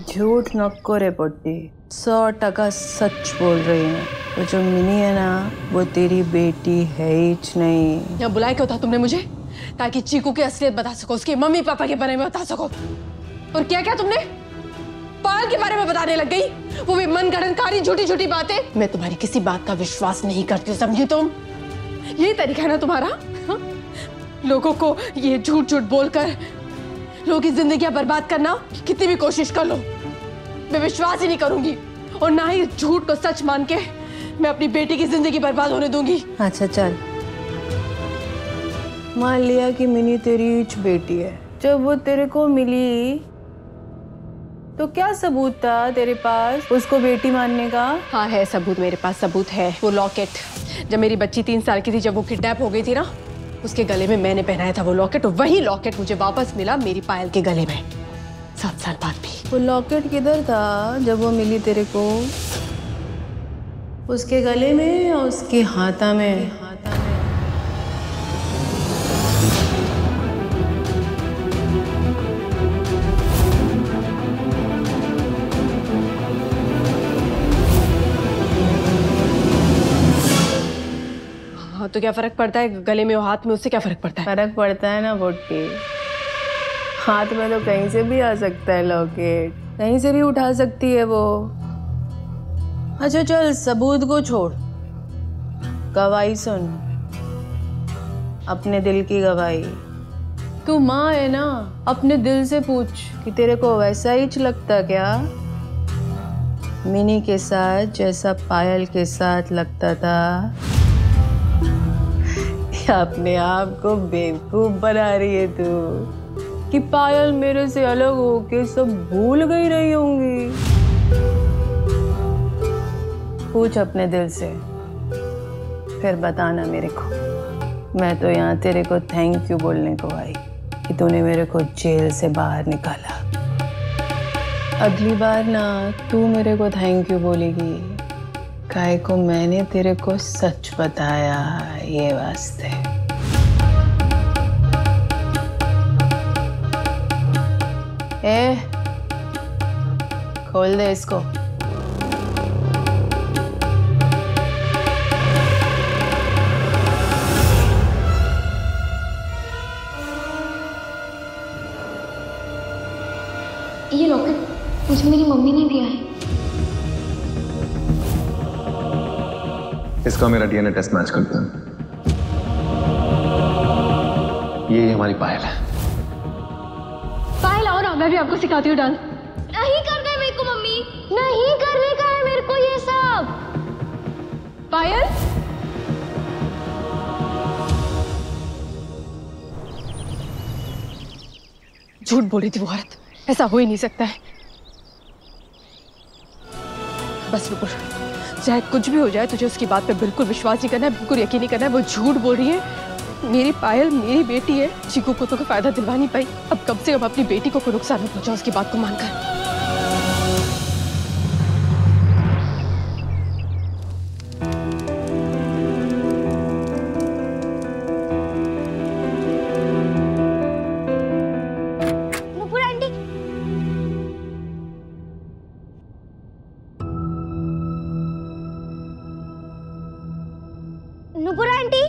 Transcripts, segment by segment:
झूठ नको रे पोटी, 100% सच बोल रही है। वो जो मिनी है ना, वो तेरी बेटी है ही नहीं। यहाँ बुलाया क्यों था तुमने मुझे? ताकि चीकू की असलियत बता सको, उसके मम्मी पापा के बारे में बता सको। और क्या क्या तुमने पायल के बारे में बताने लग गई? वो भी मनगढ़ंतकारी झूठी झूठी बातें। मैं तुम्हारी किसी बात का विश्वास नहीं करती, समझी तुम? यही तरीका है ना तुम्हारा? हा? लोगों को ये झूठ झूठ बोलकर लोगों की जिंदगियां बर्बाद करना। कितनी भी कोशिश कर लो, मैं विश्वास ही नहीं करूंगी, और ना ही झूठ को सच मान के मैं अपनी बेटी की जिंदगी बर्बाद होने दूंगी। अच्छा चल, मान लिया कि मिनी तेरी बेटी है। जब वो तेरे को मिली तो क्या सबूत था तेरे पास उसको बेटी मानने का? हाँ है सबूत, मेरे पास सबूत है। वो लॉकेट, जब मेरी बच्ची 3 साल की थी, जब वो किडनैप हो गई थी ना, उसके गले में मैंने पहनाया था वो लॉकेट, और वही लॉकेट मुझे वापस मिला मेरी पायल के गले में 7 साल बाद भी। वो लॉकेट किधर था जब वो मिली तेरे को? उसके गले में या उसके हाथा में? हाँ तो क्या फर्क पड़ता है, गले में और हाथ में, उससे क्या फर्क पड़ता है? फर्क पड़ता है ना बोटी, हाथ में तो कहीं से भी आ सकता है लॉकेट, कहीं से भी उठा सकती है वो। अच्छा चल, सबूत को छोड़, गवाही सुन, अपने दिल की गवाही। तू माँ है ना, अपने दिल से पूछ कि तेरे को वैसा ही लगता क्या मिनी के साथ जैसा पायल के साथ लगता था? अपने आप को बेवकूफ बना रही है तू कि पायल मेरे से अलग होके सब भूल गई रही होंगी। पूछ अपने दिल से, फिर बताना मेरे को। मैं तो यहाँ तेरे को थैंक यू बोलने को आई कि तूने मेरे को जेल से बाहर निकाला। अगली बार ना तू मेरे को थैंक यू बोलेगी, काहे को मैंने तेरे को सच बताया, ये वास्ते। ए, खोल दे इसको। ये लॉकेट मुझे मेरी मम्मी ने दिया है। इसका मेरा डीएनए टेस्ट मैच करता है। ये हमारी पायल है। पायल आओ ना, मैं भी आपको सिखाती हूँ डांस। नहीं करना है मेरे को मम्मी, नहीं करने का है मेरे को ये सब। पायल, झूठ बोल रही थी वो औरत, ऐसा हो ही नहीं सकता है। बस रुको, चाहे कुछ भी हो जाए, तुझे उसकी बात पे बिल्कुल विश्वास नहीं करना है, बिल्कुल यकीन नहीं करना है। वो झूठ बोल रही है। मेरी पायल मेरी बेटी है। चीकू को तो कोई फायदा दिलवा नहीं पाई, अब कम से कम अपनी बेटी को कोई नुकसान न पहुंचा उसकी बात को मानकर। नुपुर आंटी,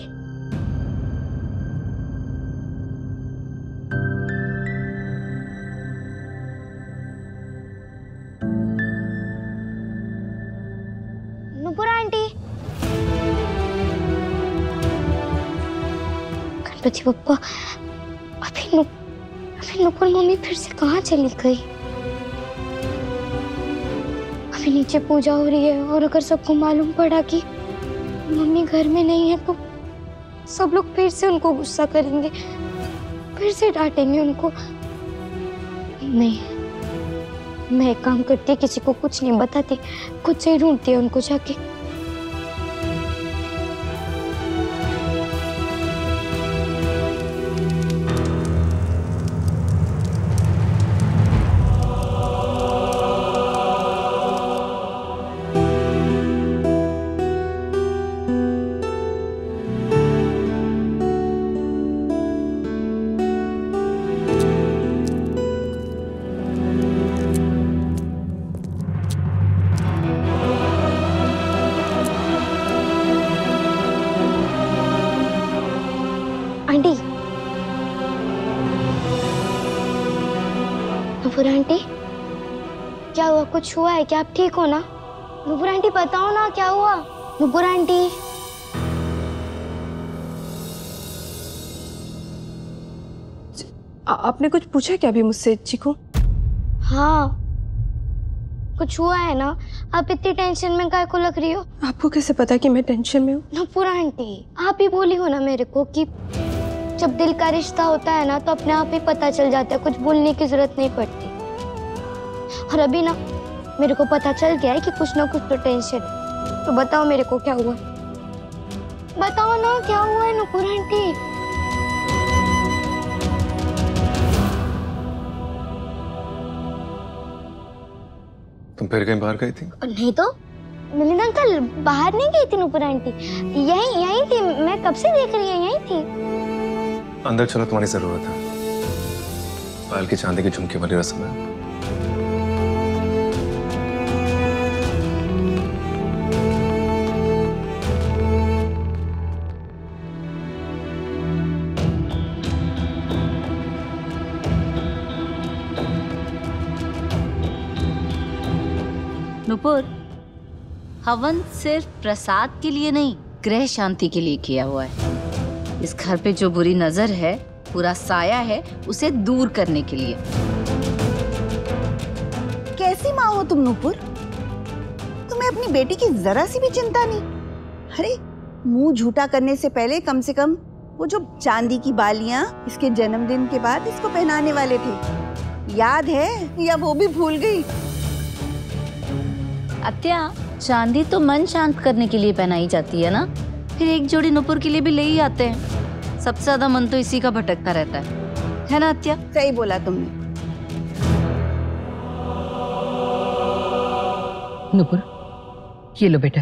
नुपुर आंटी, गणपति बप्पा, अभी नुपुर मम्मी फिर से कहाँ चली गई? अभी नीचे पूजा हो रही है, और अगर सबको मालूम पड़ा कि मम्मी घर में नहीं है तो सब लोग फिर से उनको गुस्सा करेंगे, फिर से डांटेंगे उनको। नहीं, मैं एक काम करती, किसी को कुछ नहीं बताती, खुद से ही ढूंढती है उनको जाके। नुपुर आंटी, क्या हुआ? कुछ हुआ है क्या? आप ठीक हो ना? नुपुर आंटी बताओ ना क्या हुआ? नुपुर आंटी। आपने कुछ पूछा क्या अभी मुझसे चीकू? हाँ, कुछ हुआ है ना? आप इतनी टेंशन में काहे को लग रही हो? आपको कैसे पता कि मैं टेंशन में हूँ? नुपुर आंटी, आप ही बोली हो ना मेरे को कि जब दिल का रिश्ता होता है ना तो अपने आप ही पता चल जाता है, कुछ बोलने की जरूरत नहीं पड़ती। और अभी ना मेरे को पता चल गया है कि कुछ ना कुछ तो टेंशन है। तो बताओ मेरे को क्या हुआ? बताओ ना क्या हुआ है नुपुर आंटी? तुम फिर कहीं बाहर गई थी? नहीं तो मिलिंद अंकल बाहर नहीं गई थी नुपुर आंटी, यहीं थी। मैं कब से देख रही है, यहीं थी। अंदर चलो, तुम्हारी जरूरत है। पायल की चांदी की झुमकी वाली रस्म है। नुपुर, हवन सिर्फ प्रसाद के लिए नहीं, ग्रह शांति के लिए किया हुआ है। इस घर पे जो बुरी नजर है, पूरा साया है, उसे दूर करने के लिए। कैसी माँ हो तुम नुपुर? तुम्हें अपनी बेटी की जरा सी भी चिंता नहीं? अरे मुंह झूठा करने से पहले कम से कम वो जो चांदी की बालियां इसके जन्मदिन के बाद इसको पहनाने वाले थे, याद है या वो भी भूल गई? अत्या, चांदी तो मन शांत करने के लिए पहनाई जाती है ना, फिर एक जोड़ी नुपुर के लिए भी ले ही आते हैं। सबसे ज्यादा मन तो इसी का भटकता रहता है ना अत्या? सही बोला तुमने। नुपुर, ये लो बेटा,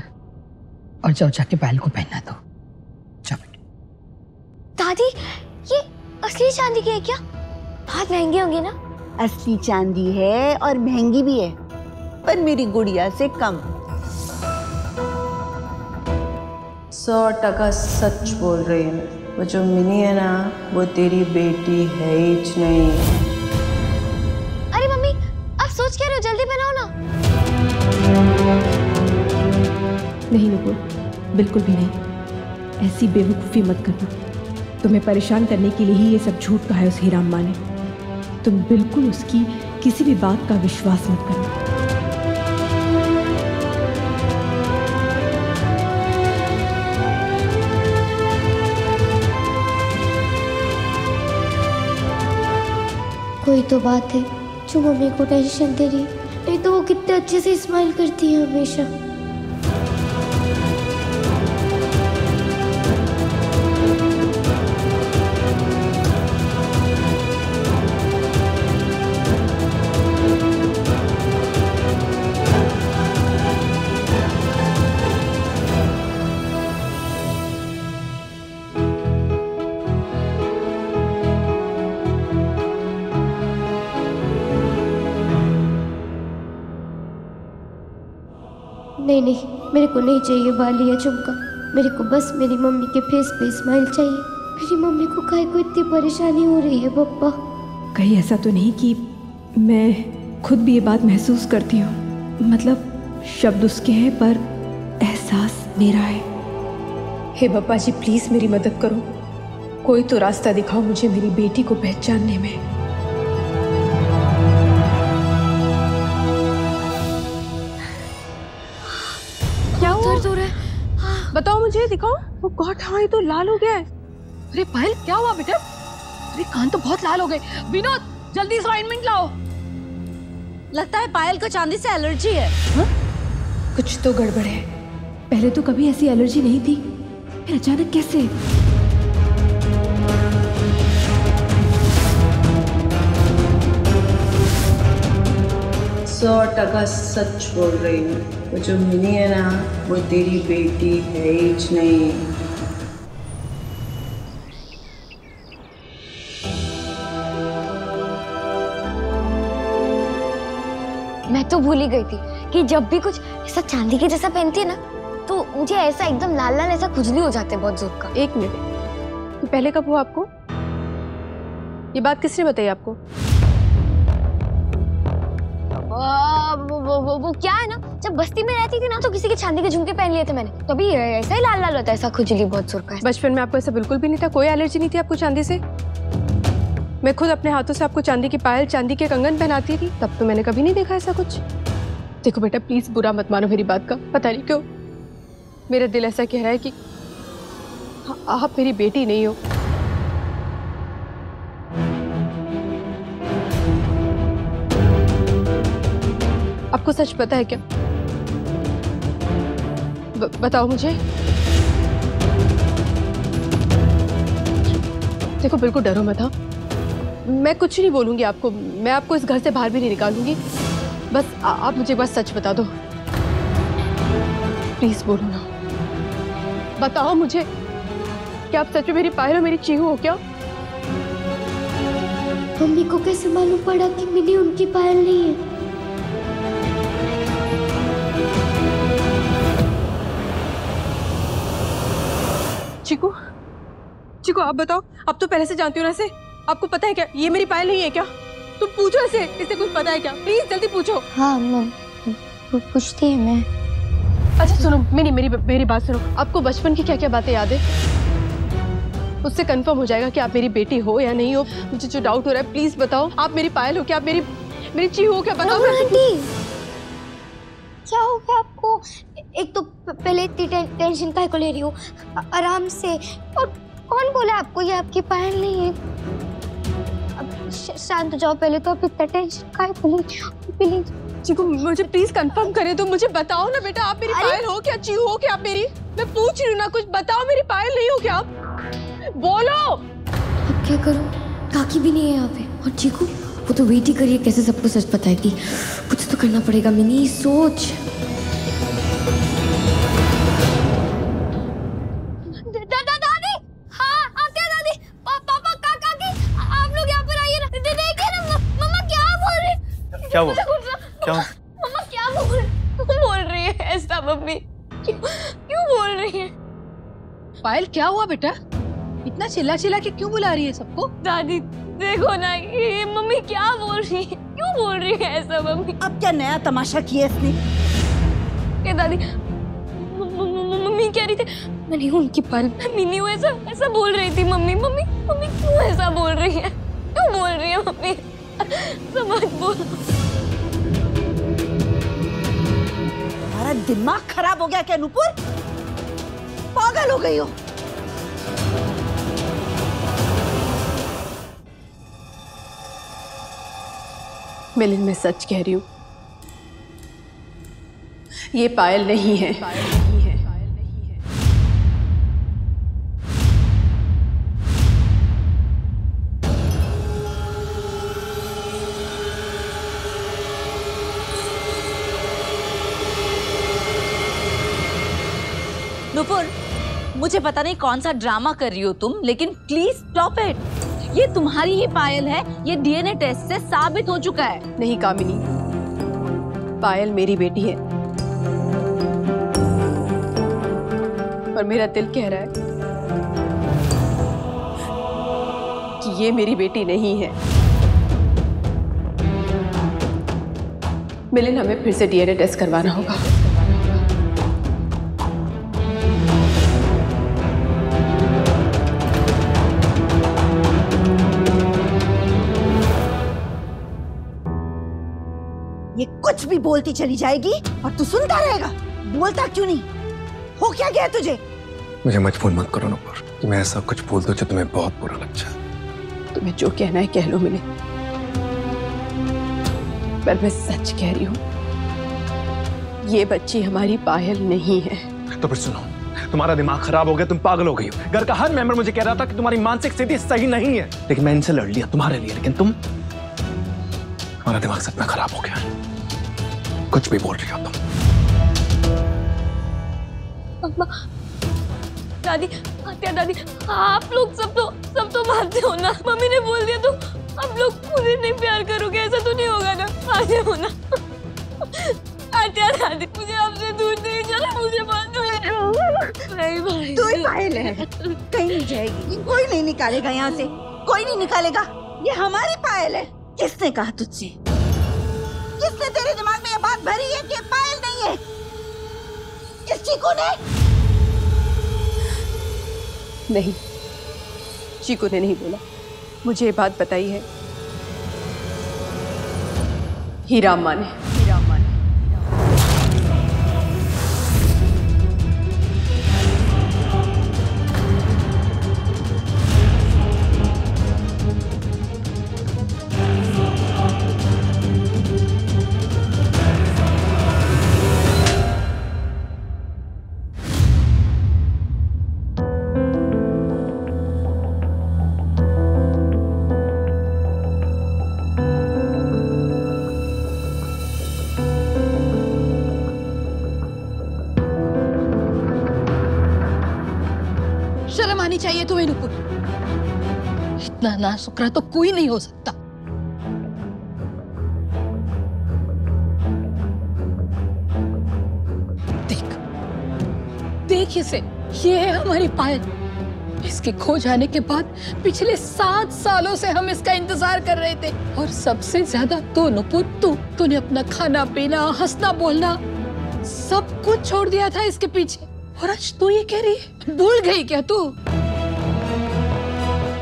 और जाओ जाके पायल को पहना दो। जाओ बेटा। दादी, ये असली चांदी की है क्या? बहुत महंगी होगी ना? असली चांदी है और महंगी भी है, पर मेरी गुड़िया से कम। 100% सच बोल रही है। वो जो मिनी है ना, वो तेरी बेटी है ही नहीं। अरे मम्मी, आप सोच क्या रहे हो? जल्दी बनाओ ना। नहीं नुपुर, बिल्कुल भी नहीं। ऐसी बेवकूफ़ी मत करना। तुम्हें परेशान करने के लिए ही ये सब झूठ कहा है उस हीराम माँ ने। तुम बिल्कुल उसकी किसी भी बात का विश्वास मत करना। कोई तो बात है जो मम्मी को टेंशन दे रही है, नहीं तो वो कितने अच्छे से स्माइल करती है हमेशा। नहीं, मेरे को नहीं चाहिए बाली या झुमका। मेरे को बस मेरी मम्मी के फेस पे स्माइल चाहिए। मेरी मम्मी को काहे को इतनी परेशानी हो रही है पप्पा? कहीं ऐसा तो नहीं कि मैं खुद भी ये बात महसूस करती हूँ? मतलब शब्द उसके हैं पर एहसास मेरा है। हे बाबा जी, प्लीज मेरी मदद करो। कोई तो रास्ता दिखाओ मुझे मेरी बेटी को पहचानने में। क्या हुआ? दर्द हो रहा है, बताओ मुझे, दिखाओ। वो गॉड, हाँ ये तो लाल हो गया है। अरे पायल, क्या हुआ बेटा? अरे कान तो बहुत लाल हो गए। विनोद, जल्दी इस ऑइंटमेंट लाओ। लगता है पायल को चांदी से एलर्जी है। हा? कुछ तो गड़बड़ है। पहले तो कभी ऐसी एलर्जी नहीं थी, फिर अचानक कैसे? 100% सच बोल रही हूँ। वो जो मिनी है ना, वो तेरी बेटी है ही नहीं। मैं तो भूल ही गई थी कि जब भी कुछ ऐसा चांदी के जैसा पहनती है ना, तो मुझे ऐसा एकदम लाल लाल ऐसा खुजली हो जाते हैं बहुत जोर का। एक मिनट, पहले कब हुआ आपको? ये बात किसने बताई आपको? वो क्या है ना, जब बस्ती में रहती थी ना तो किसी के चांदी के झुमके पहन लिए थे मैंने, तभी ऐसा ही लाल लाल होता है, ऐसा खुजली बहुत सुरखा है। बचपन में आपको ऐसा बिल्कुल भी नहीं था? कोई एलर्जी नहीं थी आपको चांदी से? मैं खुद अपने हाथों से आपको चांदी की पायल, चांदी के कंगन पहनाती थी, तब तो मैंने कभी नहीं देखा ऐसा कुछ। देखो बेटा, प्लीज बुरा मत मानो मेरी बात का। पता नहीं क्यों मेरा दिल ऐसा कह रहा है कि आप मेरी बेटी नहीं हो। आपको सच पता है क्या? बताओ मुझे। देखो बिल्कुल डरो मत। हाँ, मैं कुछ नहीं बोलूंगी आपको, मैं आपको इस घर से बाहर भी नहीं निकालूंगी। बस आप मुझे बस सच बता दो, प्लीज बोलो ना। बताओ मुझे, क्या आप सच में मेरी पायल और मेरी चीहू हो क्या? मम्मी को कैसे मालूम पड़ा कि मिनी उनकी पायल नहीं है? चीकू, चीकू आप बताओ, आप तो पहले से जानती हो ना इसे। आपको पता है क्या ये मेरी पायल नहीं है क्या? तुम पूछो इसे, इसे कुछ पता है क्या? प्लीज जल्दी पूछो। हाँ मम, पूछती है मैं। अच्छा सुनो, मेरी बात सुनो। आपको बचपन की क्या क्या बातें याद है? उससे कंफर्म हो जाएगा कि आप मेरी बेटी हो या नहीं हो। मुझे जो डाउट हो रहा है, प्लीज बताओ। आप मेरी पायल हो क्या? आप मेरी चीहू हो क्या? बताओ आंटी, क्या हो गया आपको? एक तो पहले इतनी टेंशन काहे को ले रही हो? आराम से। और कौन बोला आपको ये आपकी पायल नहीं है? अब शांत हो जाओ पहले तो। आप इतना टेंशन काहे को ले रही हो? प्लीज चीकू, मुझे प्लीज कंफर्म करे तो। मुझे बताओ ना बेटा, आप मेरी पायल हो क्या? चीहू हो क्या आप मेरी? मैं पूछ रही हूँ ना, कुछ बताओ। मेरी पायल नहीं हो क्या आप? बोलो। अब क्या करूं? काकी भी नहीं है यहाँ पे। और चीकू वो तो वेट ही करिए, कैसे सबको सच बताएगी। कुछ तो करना पड़ेगा मिनी, सोच। दादी, हाँ आते हैं दादी। पापा, काकी, आप लोग यहाँ पर आइए ना। देखिए ना मम्मा क्या बोल रही? क्या हुआ? क्या? मम्मा क्या बोल रही है ऐसा? मम्मी क्यों बोल रही है? पायल क्या हुआ बेटा? इतना चिल्ला के क्यों बुला रही है सबको? दादी देखो ना, ये मम्मी क्या बोल रही है? क्यों बोल रही है ऐसा मम्मी? अब क्या नया तमाशा किया इसने? क्या दादी? मम्मी कह रही थी मैं नहीं हूँ उनकी पायल, मैं मिनी हूँ, ऐसा बोल रही थी मम्मी। मम्मी क्यों ऐसा बोल रही है? क्यों बोल रही है मम्मी? समझ बोलो। तुम्हारा दिमाग खराब हो गया क्या नुपुर? पागल हो गई हो? मिलिन, मैं सच कह रही हूँ, ये पायल नहीं है। नुपुर, मुझे पता नहीं कौन सा ड्रामा कर रही हो तुम, लेकिन प्लीज स्टॉप इट। ये तुम्हारी ही पायल है, ये डीएनए टेस्ट से साबित हो चुका है। नहीं कामिनी, पायल मेरी बेटी है और मेरा दिल कह रहा है कि ये मेरी बेटी नहीं है। मिलिन, हमें फिर से डीएनए टेस्ट करवाना होगा। ये कुछ भी बोलती चली जाएगी और तू सुनता रहेगा। बोलता क्यों नहीं? हो क्या गया तुझे? मुझे मजबूर मत करो नुपुर कि मैं ऐसा कुछ बोल दूं जो तुम्हें बहुत बुरा लग जाए। तुम्हें जो कहना है कह लो मिलिन, पर मैं सच कह रही हूँ, ये बच्ची हमारी पायल नहीं है। तो फिर सुनो, तुम्हारा दिमाग खराब हो गया, तुम पागल हो गई हो। घर का हर मेंबर मुझे कह रहा था कि तुम्हारी मानसिक स्थिति सही नहीं है, लेकिन मैं इनसे लड़ लिया तुम्हारे लिए। लेकिन तुम्हारा दिमाग सच में खराब हो गया है। कुछ भी बोल रही हो तुम। अम्मा, दादी, आत्या, दादी, आप लोग सब तो मानते हो ना? मम्मी ने बोल दिया तो आप लोग मुझे नहीं प्यार करोगे, ऐसा तो नहीं होगा ना? आ जाओ ना। आत्या, दादी, मुझे आपसे दूर नहीं जाना, मुझे मान दो। नहीं भाई, तू ही पायल है, कहीं नहीं जाएगी। कोई नहीं निकालेगा यहाँ से, कोई नहीं निकालेगा। ये हमारी पायल है। किसने कहा तुझसे? किसने तेरे दिमाग में ये बात भरी किस चीकू ने? नहीं, चीकू ने नहीं बोला। मुझे ये बात बताई है हीरा अम्मा ने। शर्म आनी चाहिए तुम्हें नुपुर। इतना नाशुक्रा तो कोई नहीं हो सकता। देख देख इसे, ये है हमारी पायल। इसके खो जाने के बाद पिछले 7 सालों से हम इसका इंतजार कर रहे थे। और सबसे ज्यादा तो नुपुर तूने अपना खाना पीना, हंसना बोलना सब कुछ छोड़ दिया था इसके पीछे। और आज तू ये कह रही है, भूल गई क्या तू?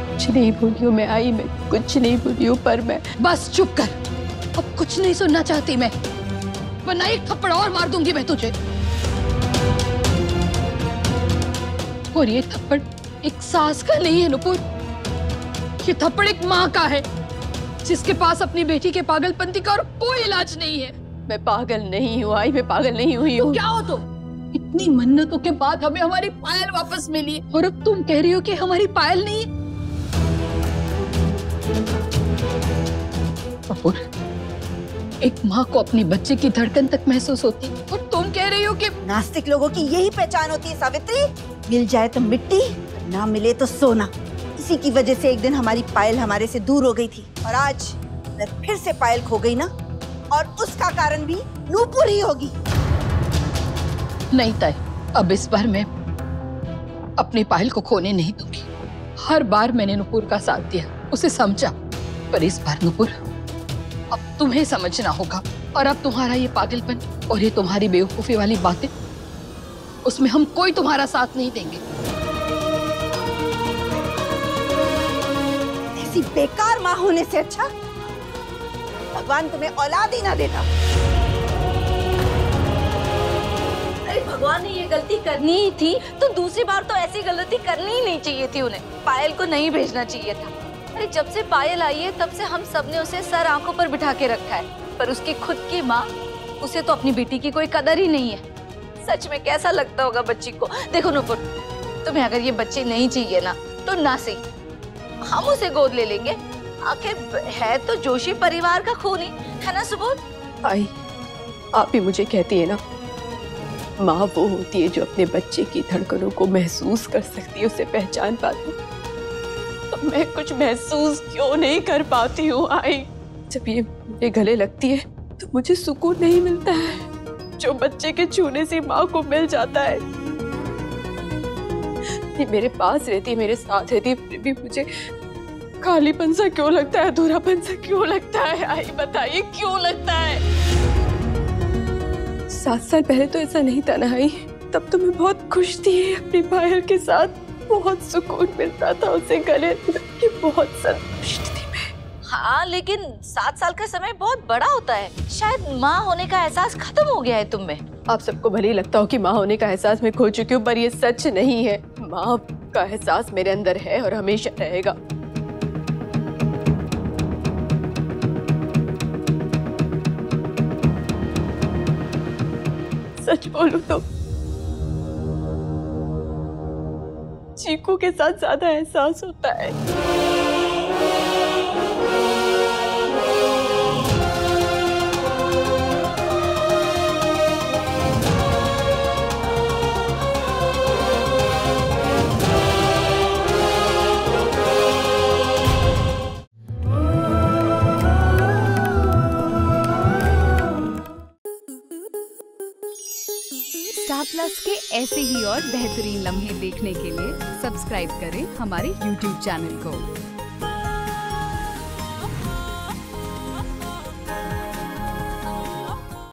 कुछ नहीं भूली हूँ मैं आई, मैं कुछ नहीं भूली हूँ, पर मैं बस चुप कर, अब कुछ नहीं सुनना चाहती मैं, वरना एक थप्पड़ और मार दूंगी मैं तुझे। और ये थप्पड़ एक सास का नहीं है नुपुर, ये थप्पड़ एक माँ का है, जिसके पास अपनी बेटी के पागलपंती का और कोई इलाज नहीं है। मैं पागल नहीं हूँ आई, मैं पागल नहीं हुई हूँ। क्या हो तुम? इतनी मन्नतों के बाद हमें हमारी पायल वापस मिली और अब तुम कह रही हो कि हमारी पायल नहीं है। कपूर, एक माँ को अपनी बच्चे की धड़कन तक महसूस होती और तुम कह रही हो कि नास्तिक लोगों की यही पहचान होती है सावित्री। मिल जाए तो मिट्टी, ना मिले तो सोना। इसी की वजह से एक दिन हमारी पायल हमारे से दूर हो गई थी और आज मैं फिर से पायल खो गई ना, और उसका कारण भी नूपुर ही होगी। नहीं तय, अब इस बार मैं अपनी पायल को खोने नहीं दूंगी। हर बार मैंने नुपुर का साथ दिया, उसे समझा, पर इस बार नुपुर अब तुम्हें समझना होगा। और अब तुम्हारा ये पागलपन और ये तुम्हारी बेवकूफी वाली बातें, उसमें हम कोई तुम्हारा साथ नहीं देंगे। ऐसी बेकार माँ होने से अच्छा भगवान तुम्हें औलाद ही ना देता। भगवान ने ये गलती करनी ही थी तो दूसरी बार तो ऐसी गलती करनी ही नहीं चाहिए थी उन्हें। पायल को नहीं भेजना चाहिए था। अरे जब से पायल आई है तब से हम सबने उसे सर आंखों पर बिठा के रखा है, पर उसकी खुद की माँ, उसे तो अपनी बेटी की कोई कदर ही नहीं है। सच में कैसा लगता होगा बच्ची को। देखो नुपुर, तुम्हें अगर ये बच्ची नहीं चाहिए ना तो ना सही, हम उसे गोद ले लेंगे। आखिर है तो जोशी परिवार का खून ही है ना सुबोध। आई, आप ही मुझे कहती है ना, माँ वो होती है जो अपने बच्चे की धड़कनों को महसूस कर सकती है, उसे पहचान पाती। तो मैं कुछ महसूस क्यों नहीं कर पाती हूँ आई? जब ये मेरे गले लगती है तो मुझे सुकून नहीं मिलता है जो बच्चे के छूने से माँ को मिल जाता है। ये मेरे पास रहती है, मेरे साथ रहती है, फिर भी मुझे खालीपन सा क्यों लगता है, अधूरापन सा क्यों लगता है? आई बताइए क्यों लगता है? 7 साल पहले तो ऐसा नहीं था ना आई, तब तो मैं बहुत खुश थी अपनी पायल के साथ, बहुत सुकून मिलता था उसे गले कि बहुत संतुष्ट थी मैं। हाँ, लेकिन 7 साल का समय बहुत बड़ा होता है। शायद माँ होने का एहसास खत्म हो गया है तुम में। आप सबको भले ही लगता हो कि माँ होने का एहसास मैं खो चुकी हूँ, पर ये सच नहीं है। माँ का एहसास मेरे अंदर है और हमेशा रहेगा। सच बोलूं तो चीकू के साथ ज्यादा एहसास होता है। स्टार प्लस के ऐसे ही और बेहतरीन लम्हे देखने के लिए सब्सक्राइब करें हमारे YouTube चैनल को।